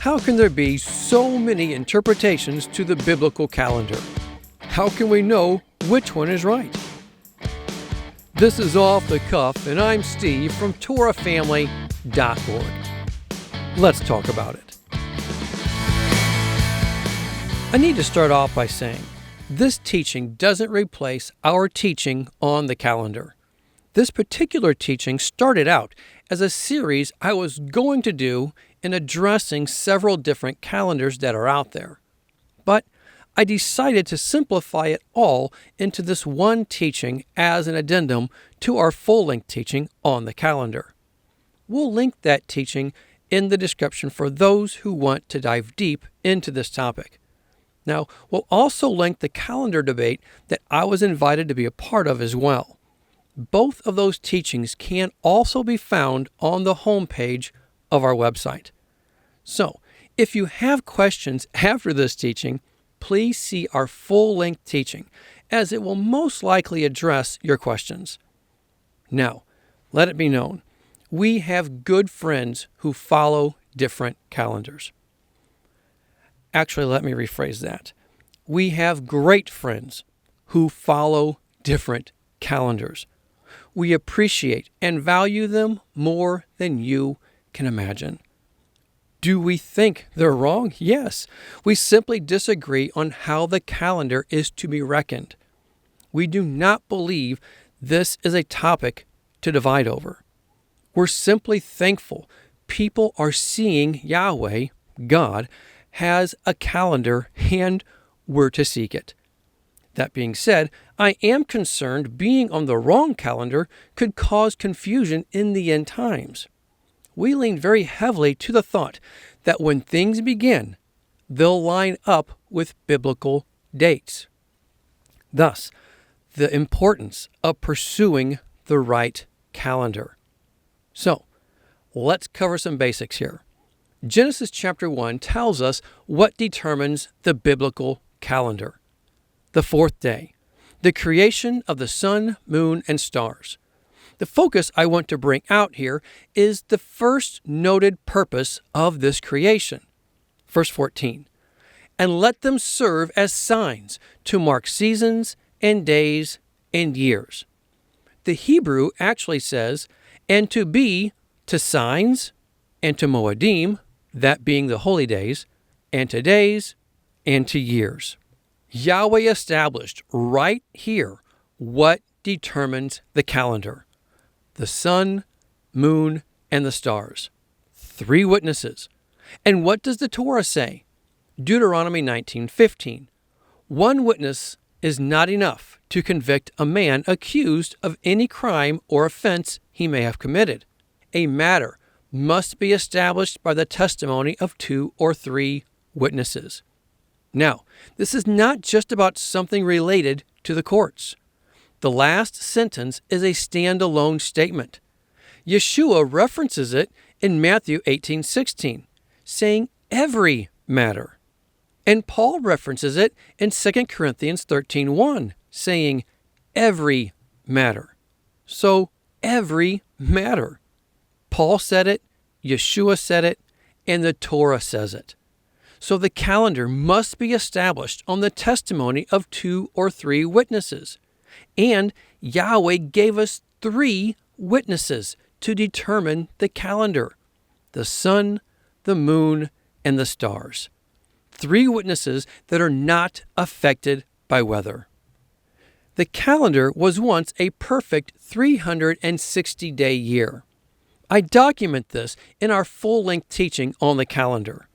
How can there be so many interpretations to the biblical calendar? How can we know which one is right? This is Off the Cuff, and I'm Steve from TorahFamily.org. Let's talk about it. I need to start off by saying, this teaching doesn't replace our teaching on the calendar. This particular teaching started out as a series I was going to do in addressing several different calendars that are out there. But I decided to simplify it all into this one teaching as an addendum to our full-length teaching on the calendar. We'll link that teaching in the description for those who want to dive deep into this topic. Now, we'll also link the calendar debate that I was invited to be a part of as well. Both of those teachings can also be found on the homepage of our website. So, if you have questions after this teaching, please see our full-length teaching, as it will most likely address your questions. Now, let it be known, we have good friends who follow different calendars. Actually, let me rephrase that. We have great friends who follow different calendars. We appreciate and value them more than you can imagine. Do we think they're wrong? Yes. We simply disagree on how the calendar is to be reckoned. We do not believe this is a topic to divide over. We're simply thankful people are seeing Yahweh, God, has a calendar and we're to seek it. That being said, I am concerned being on the wrong calendar could cause confusion in the end times. We lean very heavily to the thought that when things begin, they'll line up with biblical dates. Thus, the importance of pursuing the right calendar. So, let's cover some basics here. Genesis chapter 1 tells us what determines the biblical calendar. The fourth day, the creation of the sun, moon, and stars. The focus I want to bring out here is the first noted purpose of this creation. Verse 14, and let them serve as signs to mark seasons and days and years. The Hebrew actually says, and to be to signs and to moedim, that being the holy days, and to days and to years. Yahweh established right here what determines the calendar. The sun, moon, and the stars. 3 witnesses. And what does the Torah say? Deuteronomy 19:15. 1 witness is not enough to convict a man accused of any crime or offense he may have committed. A matter must be established by the testimony of 2 or 3 witnesses. Now, this is not just about something related to the courts. The last sentence is a standalone statement. Yeshua references it in Matthew 18:16, saying every matter. And Paul references it in 2 Corinthians 13:1, saying every matter. So, every matter. Paul said it, Yeshua said it, and the Torah says it. So the calendar must be established on the testimony of 2 or 3 witnesses. And Yahweh gave us 3 witnesses to determine the calendar: the sun, the moon, and the stars. 3 witnesses that are not affected by weather. The calendar was once a perfect 360-day year. I document this in our full-length teaching on the calendar.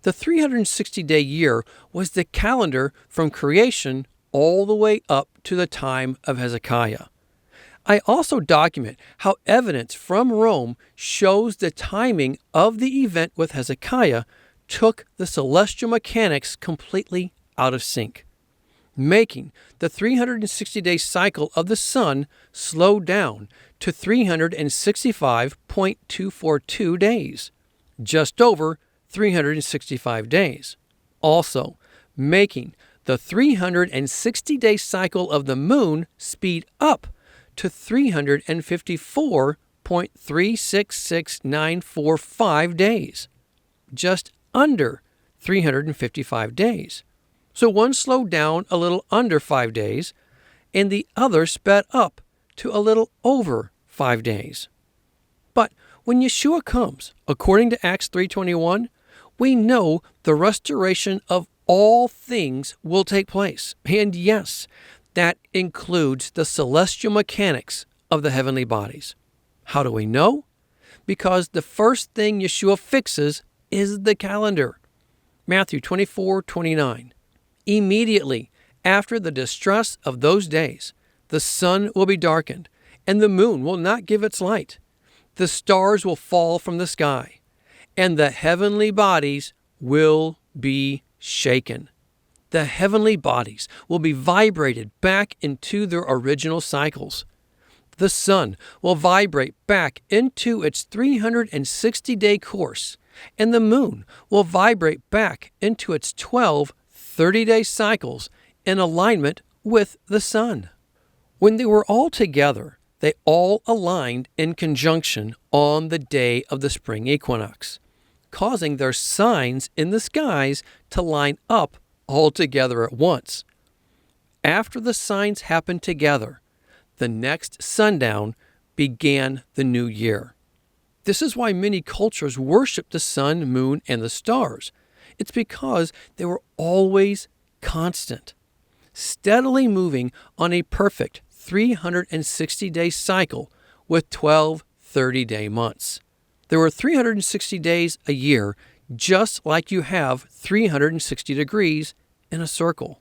The 360-day year was the calendar from creation all the way up to the time of Hezekiah. I also document how evidence from Rome shows the timing of the event with Hezekiah took the celestial mechanics completely out of sync, making the 360-day cycle of the sun slow down to 365.242 days, just over 365 days. Also, making the 360-day cycle of the moon speed up to 354.366945 days, just under 355 days. So one slowed down a little under 5 days, and the other sped up to a little over 5 days. But when Yeshua comes, according to Acts 3:21, we know the restoration of all things will take place. And yes, that includes the celestial mechanics of the heavenly bodies. How do we know? Because the first thing Yeshua fixes is the calendar. Matthew 24:29. Immediately after the distress of those days, the sun will be darkened, and the moon will not give its light. The stars will fall from the sky, and the heavenly bodies will be shaken. The heavenly bodies will be vibrated back into their original cycles. The sun will vibrate back into its 360-day course, and the moon will vibrate back into its 12 30-day cycles in alignment with the sun. When they were all together, they all aligned in conjunction on the day of the spring equinox, causing their signs in the skies to line up all together at once. After the signs happened together, the next sundown began the new year. This is why many cultures worship the sun, moon, and the stars. It's because they were always constant, steadily moving on a perfect 360-day cycle with 12 30-day months. There were 360 days a year, just like you have 360 degrees in a circle.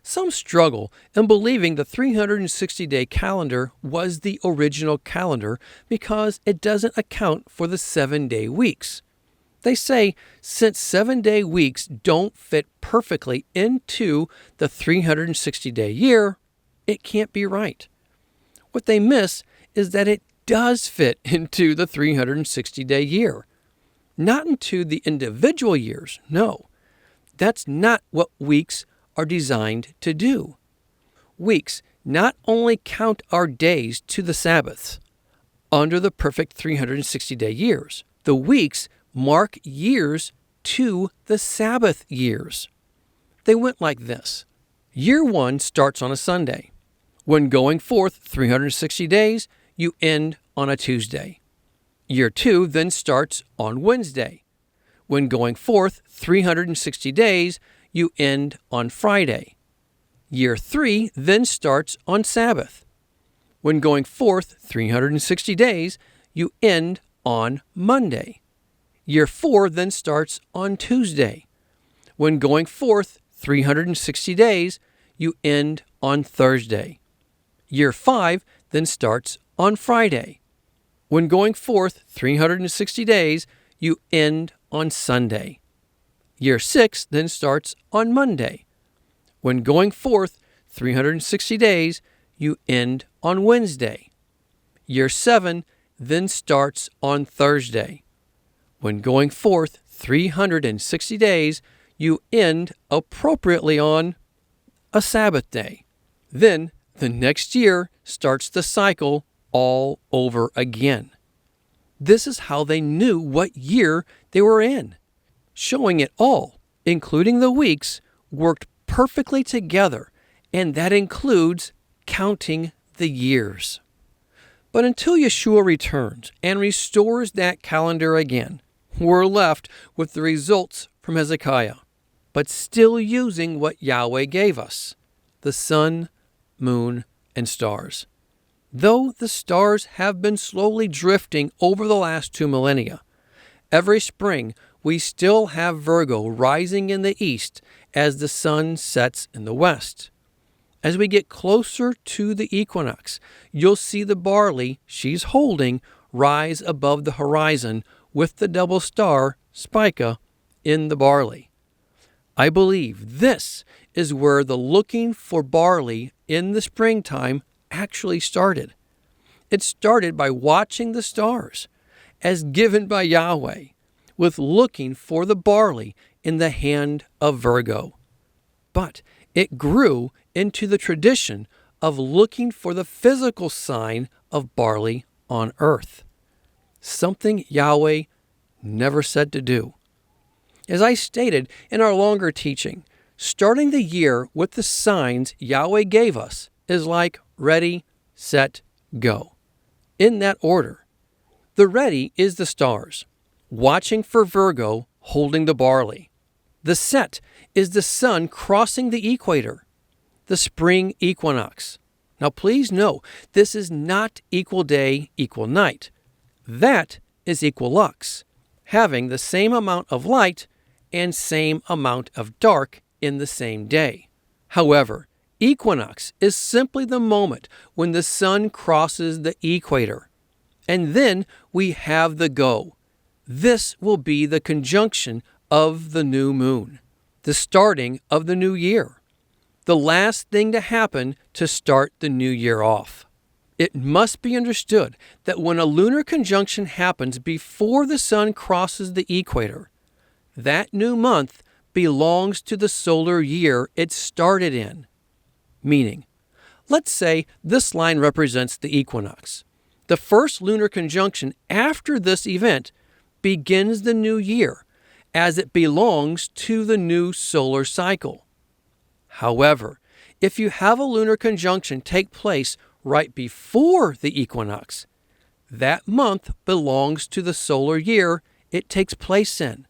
Some struggle in believing the 360-day calendar was the original calendar because it doesn't account for the 7-day weeks. They say since 7-day weeks don't fit perfectly into the 360-day year, it can't be right. What they miss is that it does fit into the 360-day year. Not into the individual years, no. That's not what weeks are designed to do. Weeks not only count our days to the Sabbaths under the perfect 360-day years, the weeks mark years to the Sabbath years. They went like this. Year 1 starts on a Sunday. When going forth 360 days, you end on a Tuesday. Year 2 then starts on Wednesday. When going forth 360 days, you end on Friday. Year 3 then starts on Sabbath. When going forth 360 days, you end on Monday. Year 4 then starts on Tuesday. When going forth 360 days, you end on Thursday. Year 5 then starts on Friday. When going forth 360 days, you end on Sunday. Year 6 then starts on Monday. When going forth 360 days, you end on Wednesday. Year 7 then starts on Thursday. When going forth 360 days, you end appropriately on a Sabbath day. Then the next year starts the cycle all over again. This is how they knew what year they were in. Showing it all, including the weeks, worked perfectly together, and that includes counting the years. But until Yeshua returns and restores that calendar again, we're left with the results from Hezekiah, but still using what Yahweh gave us, the sun, moon, and stars. Though the stars have been slowly drifting over the last 2 millennia, every spring we still have Virgo rising in the east as the sun sets in the west. As we get closer to the equinox, you'll see the barley she's holding rise above the horizon with the double star, Spica, in the barley. I believe this is where the looking for barley in the springtime actually started. It started by watching the stars, as given by Yahweh, with looking for the barley in the hand of Virgo. But it grew into the tradition of looking for the physical sign of barley on earth, something Yahweh never said to do. As I stated in our longer teaching, starting the year with the signs Yahweh gave us is like ready, set, go. In that order. The ready is the stars, watching for Virgo, holding the barley. The set is the sun crossing the equator, the spring equinox. Now please know, this is not equal day, equal night. That is equilux, having the same amount of light and same amount of dark in the same day. However, equinox is simply the moment when the sun crosses the equator. And then we have the go. This will be the conjunction of the new moon, the starting of the new year, the last thing to happen to start the new year off. It must be understood that when a lunar conjunction happens before the sun crosses the equator, that new month belongs to the solar year it started in. Meaning, let's say this line represents the equinox. The first lunar conjunction after this event begins the new year, as it belongs to the new solar cycle. However, if you have a lunar conjunction take place right before the equinox, that month belongs to the solar year it takes place in.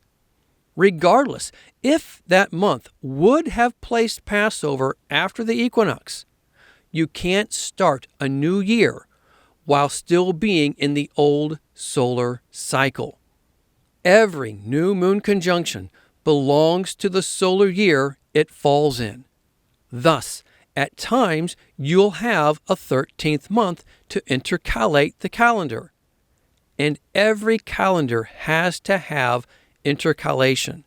Regardless, if that month would have placed Passover after the equinox, you can't start a new year while still being in the old solar cycle. Every new moon conjunction belongs to the solar year it falls in. Thus, at times, you'll have a 13th month to intercalate the calendar. And every calendar has to have intercalation.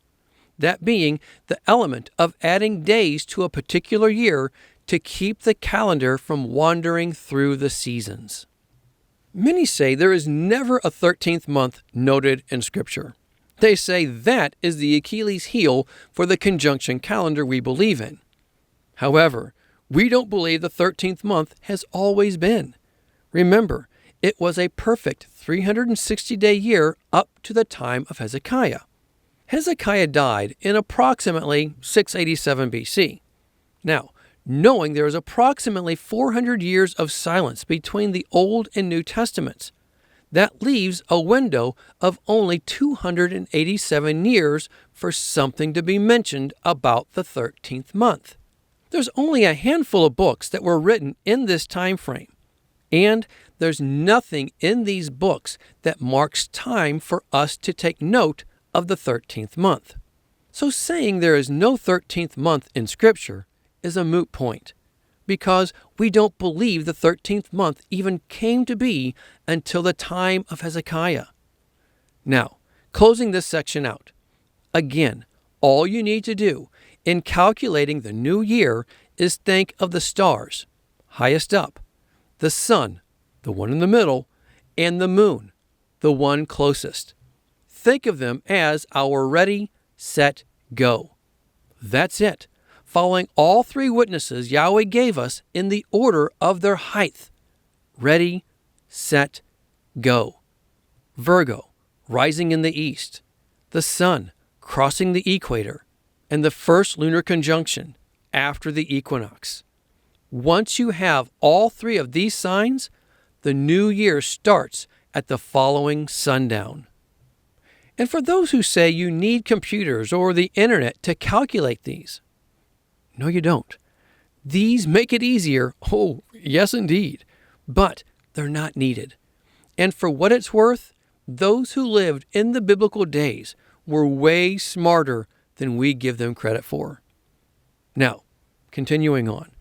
That being the element of adding days to a particular year to keep the calendar from wandering through the seasons. Many say there is never a 13th month noted in Scripture. They say that is the Achilles heel for the conjunction calendar we believe in. However, we don't believe the 13th month has always been. Remember, it was a perfect 360-day year up to the time of Hezekiah. Hezekiah died in approximately 687 BC. Now, knowing there is approximately 400 years of silence between the Old and New Testaments, that leaves a window of only 287 years for something to be mentioned about the 13th month. There's only a handful of books that were written in this time frame, and there's nothing in these books that marks time for us to take note of the 13th month. So saying there is no 13th month in Scripture is a moot point, because we don't believe the 13th month even came to be until the time of Hezekiah. Now, closing this section out, again, all you need to do in calculating the new year is think of the stars, highest up, the sun, the one in the middle, and the moon, the one closest. Think of them as our ready, set, go. That's it, following all three witnesses Yahweh gave us in the order of their height. Ready, set, go. Virgo, rising in the east, the sun crossing the equator, and the first lunar conjunction after the equinox. Once you have all three of these signs, the new year starts at the following sundown. And for those who say you need computers or the internet to calculate these, no, you don't. These make it easier. Oh, yes, indeed. But they're not needed. And for what it's worth, those who lived in the biblical days were way smarter than we give them credit for. Now, continuing on,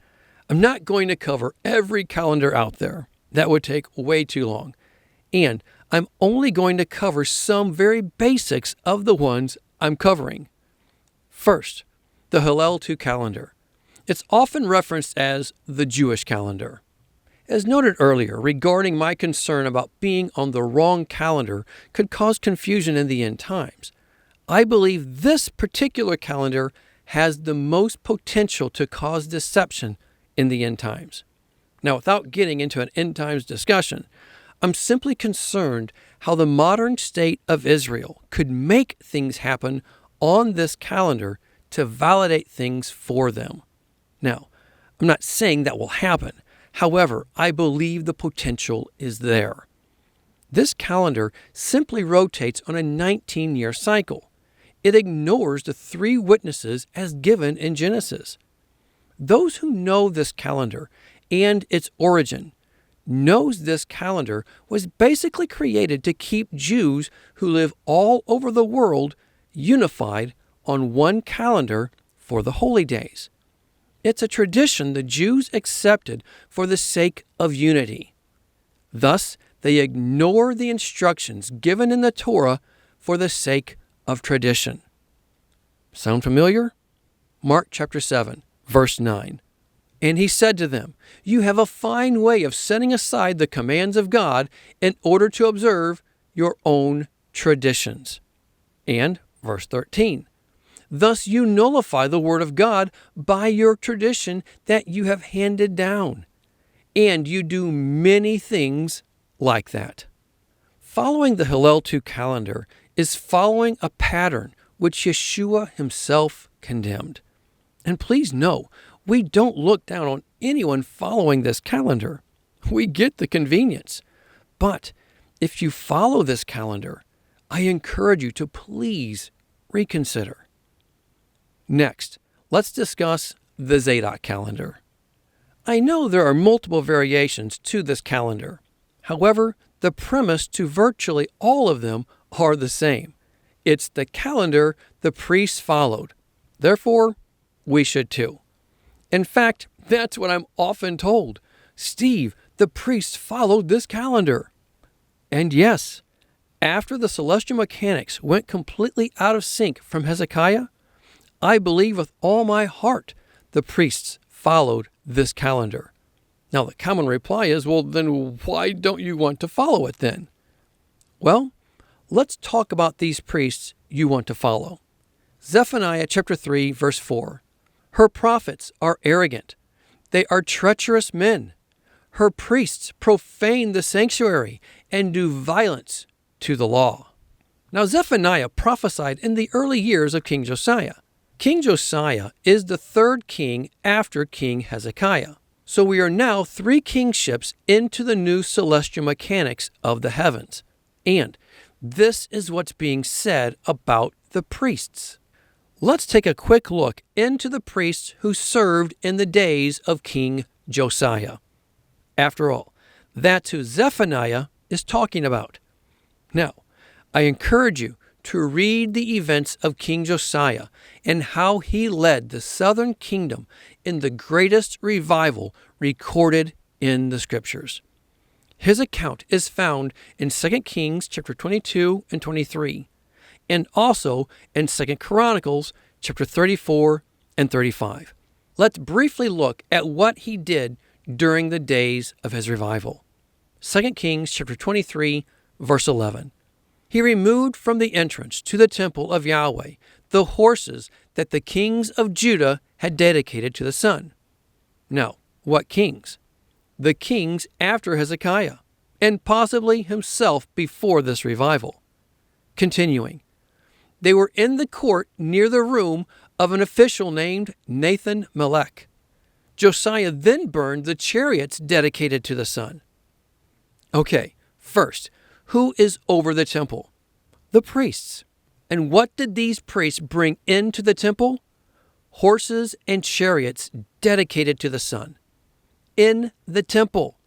I'm not going to cover every calendar out there. That would take way too long. And I'm only going to cover some very basics of the ones I'm covering. First, the Hillel II calendar. It's often referenced as the Jewish calendar. As noted earlier, regarding my concern about being on the wrong calendar could cause confusion in the end times, I believe this particular calendar has the most potential to cause deception in the end times. Now, without getting into an end times discussion, I'm simply concerned how the modern state of Israel could make things happen on this calendar to validate things for them. Now, I'm not saying that will happen. However, I believe the potential is there. This calendar simply rotates on a 19-year cycle. It ignores the 3 witnesses as given in Genesis. Those who know this calendar and its origin knows this calendar was basically created to keep Jews who live all over the world unified on one calendar for the holy days. It's a tradition the Jews accepted for the sake of unity. Thus, they ignore the instructions given in the Torah for the sake of tradition. Sound familiar? Mark chapter 7, verse 9. And he said to them, "You have a fine way of setting aside the commands of God in order to observe your own traditions." And verse 13. "Thus you nullify the word of God by your tradition that you have handed down. And you do many things like that." Following the Hillel 2 calendar is following a pattern which Yeshua himself condemned. And please know, we don't look down on anyone following this calendar. We get the convenience. But if you follow this calendar, I encourage you to please reconsider. Next, let's discuss the Zadok calendar. I know there are multiple variations to this calendar. However, the premise to virtually all of them are the same. It's the calendar the priests followed. Therefore, we should too. In fact, that's what I'm often told. "Steve, the priests followed this calendar." And yes, after the celestial mechanics went completely out of sync from Hezekiah, I believe with all my heart the priests followed this calendar. Now the common reply is, well, then why don't you want to follow it then? Well, let's talk about these priests you want to follow. Zephaniah chapter 3, verse 4. "Her prophets are arrogant. They are treacherous men. Her priests profane the sanctuary and do violence to the law." Now Zephaniah prophesied in the early years of King Josiah. King Josiah is the 3rd king after King Hezekiah. So we are now 3 kingships into the new celestial mechanics of the heavens. And this is what's being said about the priests. Let's take a quick look into the priests who served in the days of King Josiah. After all, that's who Zephaniah is talking about. Now, I encourage you to read the events of King Josiah and how he led the southern kingdom in the greatest revival recorded in the scriptures. His account is found in 2 Kings chapter 22 and 23, and also in 2 Chronicles chapter 34 and 35. Let's briefly look at what he did during the days of his revival. 2 Kings chapter 23, verse 11. "He removed from the entrance to the temple of Yahweh the horses that the kings of Judah had dedicated to the sun." Now, what kings? The kings after Hezekiah, and possibly himself before this revival. Continuing, "They were in the court near the room of an official named Nathan Melech. Josiah then burned the chariots dedicated to the sun." Okay, first, who is over the temple? The priests. And what did these priests bring into the temple? Horses and chariots dedicated to the sun. In the temple.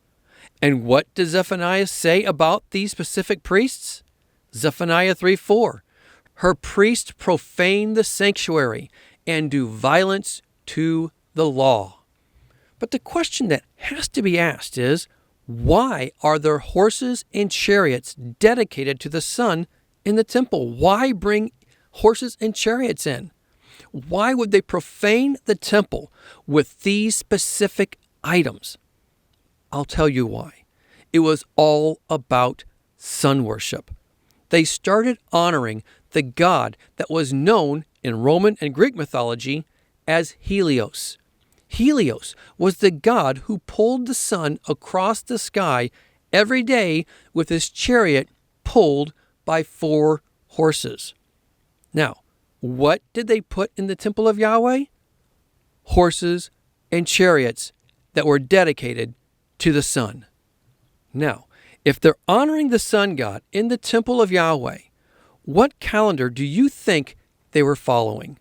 And what does Zephaniah say about these specific priests? Zephaniah 3:4. "Her priests profane the sanctuary and do violence to the law." But the question that has to be asked is, why are there horses and chariots dedicated to the sun in the temple? Why bring horses and chariots in? Why would they profane the temple with these specific items? I'll tell you why. It was all about sun worship. They started honoring the god that was known in Roman and Greek mythology as Helios. Helios was the god who pulled the sun across the sky every day with his chariot pulled by 4 horses. Now, what did they put in the temple of Yahweh? Horses and chariots that were dedicated to the sun. Now, if they're honoring the sun god in the temple of Yahweh, what calendar do you think they were following?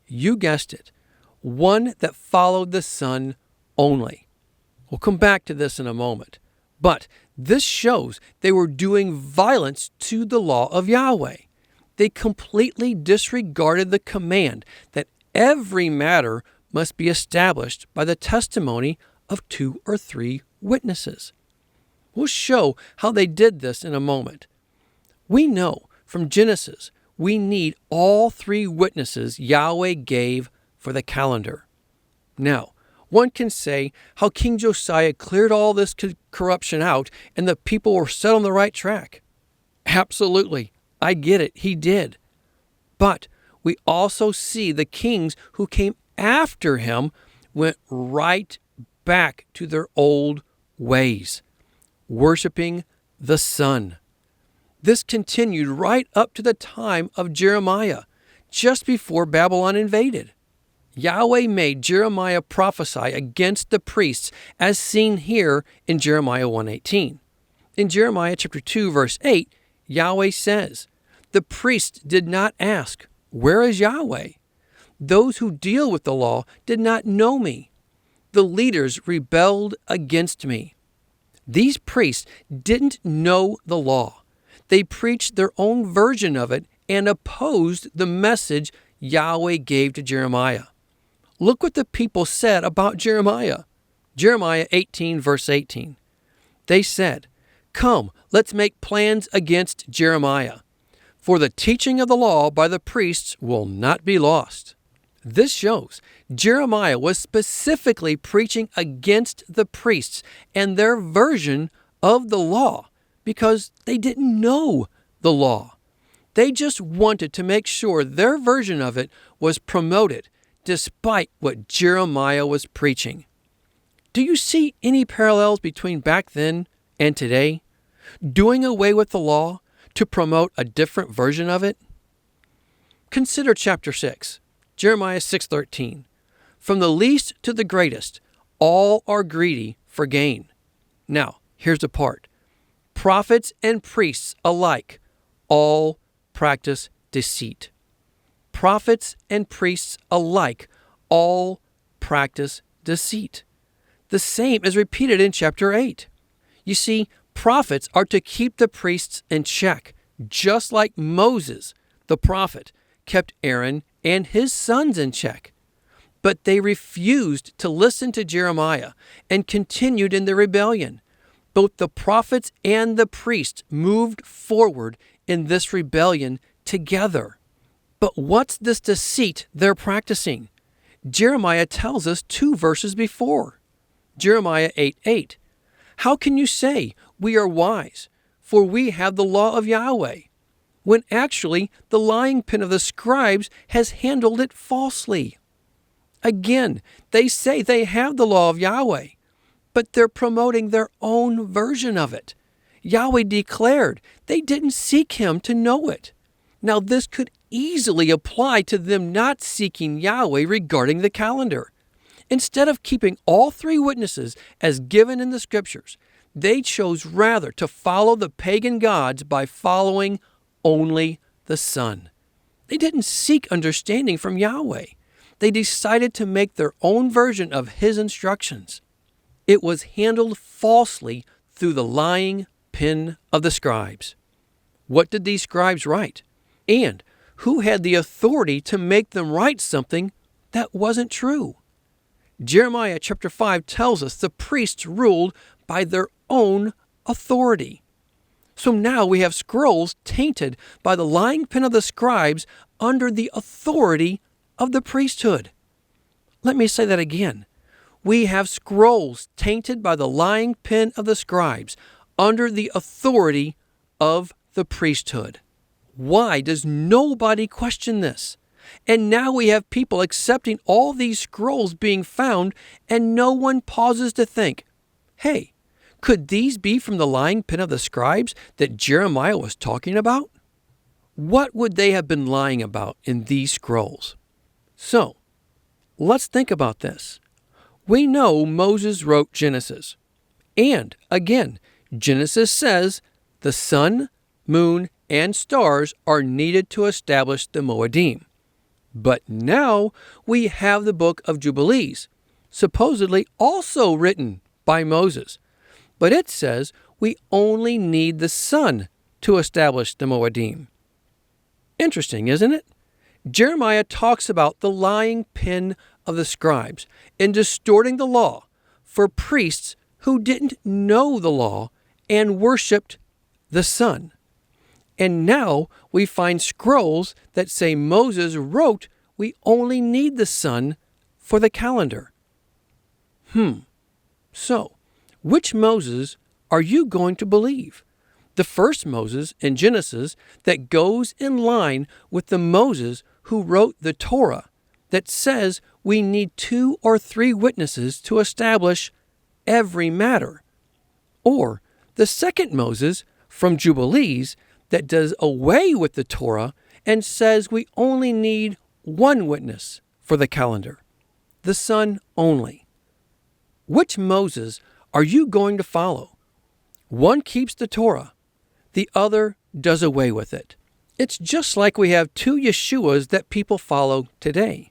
You guessed it, one that followed the sun only. We'll come back to this in a moment. But this shows they were doing violence to the law of Yahweh. They completely disregarded the command that every matter must be established by the testimony of 2 or 3 witnesses. We'll show how they did this in a moment. We know from Genesis we need all 3 witnesses Yahweh gave for the calendar. Now, one can say how King Josiah cleared all this corruption out and the people were set on the right track. Absolutely, I get it, he did. But we also see the kings who came after him went right back to their old ways, worshiping the sun. This continued right up to the time of Jeremiah, just before Babylon invaded. Yahweh made Jeremiah prophesy against the priests, as seen here in Jeremiah 1:18. In Jeremiah chapter 2, verse 8, Yahweh says, "The priests did not ask, 'Where is Yahweh?' Those who deal with the law did not know me. The leaders rebelled against me." These priests didn't know the law. They preached their own version of it and opposed the message Yahweh gave to Jeremiah. Look what the people said about Jeremiah. Jeremiah 18, verse 18. They said, "Come, let's make plans against Jeremiah, for the teaching of the law by the priests will not be lost." This shows Jeremiah was specifically preaching against the priests and their version of the law because they didn't know the law. They just wanted to make sure their version of it was promoted despite what Jeremiah was preaching. Do you see any parallels between back then and today? Doing away with the law to promote a different version of it? Consider chapter 6, Jeremiah 6:13. "From the least to the greatest, all are greedy for gain." Now, here's the part. Prophets and priests alike all practice deceit. Prophets and priests alike all practice deceit. The same is repeated in chapter 8. You see, prophets are to keep the priests in check, just like Moses, the prophet, kept Aaron and his sons in check. But they refused to listen to Jeremiah and continued in their rebellion. Both the prophets and the priests moved forward in this rebellion together. But what's this deceit they're practicing? Jeremiah tells us 2 verses before. Jeremiah 8:8. "How can you say, 'We are wise, for we have the law of Yahweh,' when actually the lying pen of the scribes has handled it falsely?" Again, they say they have the law of Yahweh, but they're promoting their own version of it. Yahweh declared they didn't seek him to know it. Now, this could easily apply to them not seeking Yahweh regarding the calendar. Instead of keeping all 3 witnesses as given in the scriptures, they chose rather to follow the pagan gods by following only the sun. They didn't seek understanding from Yahweh. They decided to make their own version of his instructions. It was handled falsely through the lying pen of the scribes. What did these scribes write? And who had the authority to make them write something that wasn't true? Jeremiah chapter 5 tells us the priests ruled by their own authority. So now we have scrolls tainted by the lying pen of the scribes under the authority of the priesthood. Let me say that again. We have scrolls tainted by the lying pen of the scribes under the authority of the priesthood. Why does nobody question this? And now we have people accepting all these scrolls being found, and no one pauses to think, hey, could these be from the lying pen of the scribes that Jeremiah was talking about? What would they have been lying about in these scrolls? So, let's think about this. We know Moses wrote Genesis. And, again, Genesis says the sun, moon, and stars are needed to establish the Moedim. But now we have the book of Jubilees, supposedly also written by Moses. But it says we only need the sun to establish the Moedim. Interesting, isn't it? Jeremiah talks about the lying pen of the scribes in distorting the law for priests who didn't know the law and worshipped the sun. And now we find scrolls that say Moses wrote we only need the sun for the calendar. So, which Moses are you going to believe? The first Moses in Genesis that goes in line with the Moses who wrote the Torah that says we need 2 or 3 witnesses to establish every matter? Or the second Moses from Jubilees that does away with the Torah and says we only need 1 witness for the calendar, the sun only? Which Moses are you going to follow? One keeps the Torah, the other does away with it. It's just like we have 2 Yeshuas that people follow today.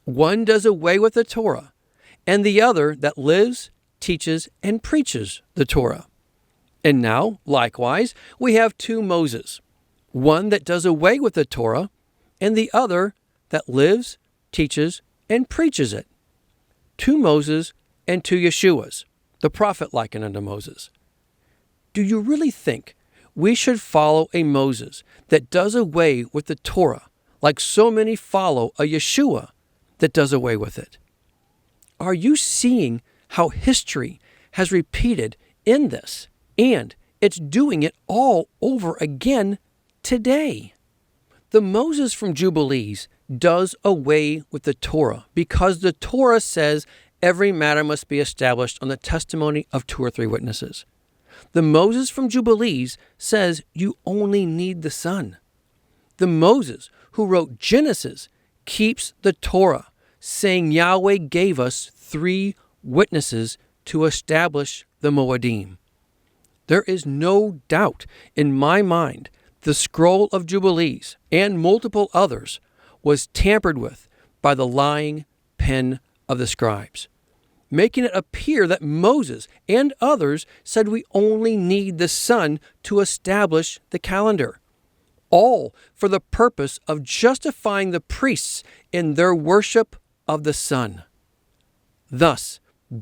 One does away with the Torah, and the other that lives, teaches, and preaches the Torah. And now, likewise, we have 2 Moses, one that does away with the Torah, and the other that lives, teaches, and preaches it. 2 Moses and 2 Yeshuas, the prophet likened unto Moses. Do you really think we should follow a Moses that does away with the Torah like so many follow a Yeshua that does away with it? Are you seeing how history has repeated in this? And it's doing it all over again today. The Moses from Jubilees does away with the Torah because the Torah says every matter must be established on the testimony of 2 or 3 witnesses. The Moses from Jubilees says you only need the sun. The Moses who wrote Genesis keeps the Torah, saying Yahweh gave us 3 witnesses to establish the Moedim. There is no doubt in my mind the scroll of Jubilees and multiple others was tampered with by the lying pen of the scribes, making it appear that Moses and others said we only need the sun to establish the calendar, all for the purpose of justifying the priests in their worship of the sun. Thus,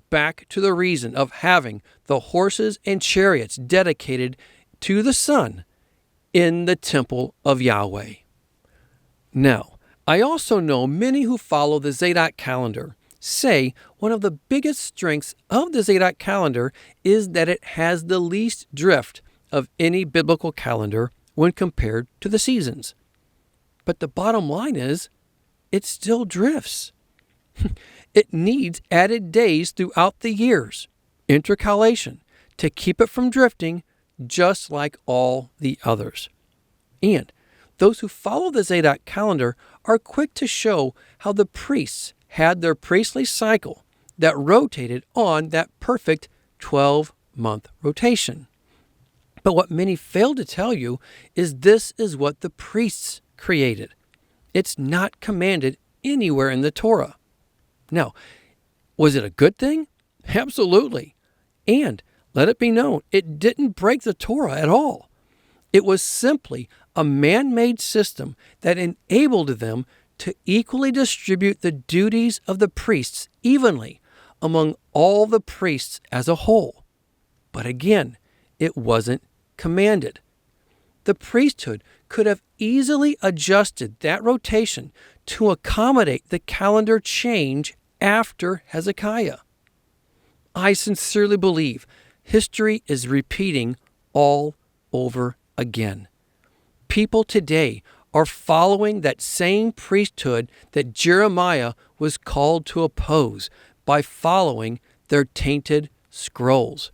back to the reason of having the horses and chariots dedicated to the sun in the temple of Yahweh. Now, I also know many who follow the Zadok calendar say one of the biggest strengths of the Zadok calendar is that it has the least drift of any biblical calendar when compared to the seasons. But the bottom line is, it still drifts. It needs added days throughout the years, intercalation, to keep it from drifting just like all the others. And those who follow the Zadok calendar are quick to show how the priests had their priestly cycle that rotated on that perfect 12-month rotation. But what many fail to tell you is this is what the priests created. It's not commanded anywhere in the Torah. Now, was it a good thing? Absolutely. And let it be known, it didn't break the Torah at all. It was simply a man-made system that enabled them to equally distribute the duties of the priests evenly among all the priests as a whole. But again, it wasn't commanded. The priesthood could have easily adjusted that rotation to accommodate the calendar change after Hezekiah. I sincerely believe history is repeating all over again. People today are following that same priesthood that Jeremiah was called to oppose by following their tainted scrolls.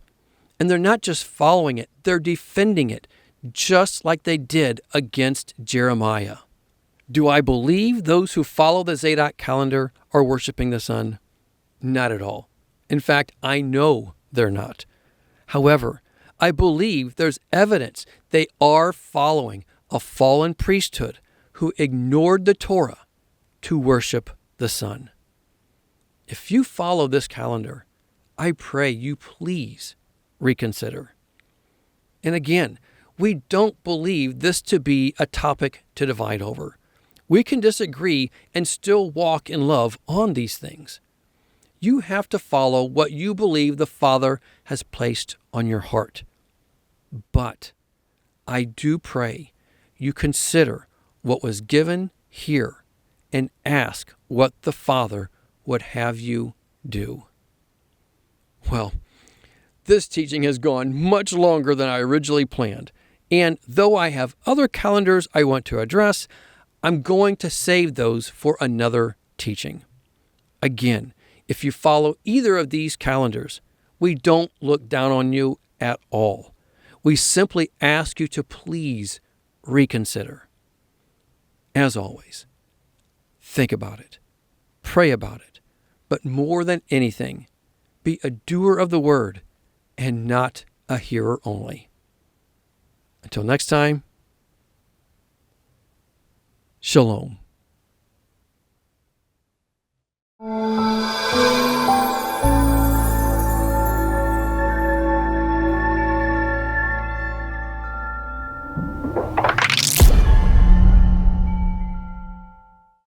And they're not just following it, they're defending it just like they did against Jeremiah. Do I believe those who follow the Zadok calendar are worshiping the sun? Not at all. In fact, I know they're not. However, I believe there's evidence they are following a fallen priesthood who ignored the Torah to worship the sun. If you follow this calendar, I pray you please reconsider. And again, we don't believe this to be a topic to divide over. We can disagree and still walk in love on these things. You have to follow what you believe the Father has placed on your heart. But I do pray you consider what was given here and ask what the Father would have you do. Well, this teaching has gone much longer than I originally planned, and though I have other calendars I want to address, I'm going to save those for another teaching. Again, if you follow either of these calendars, we don't look down on you at all. We simply ask you to please reconsider. As always, think about it, pray about it, but more than anything, be a doer of the word and not a hearer only. Until next time, Shalom.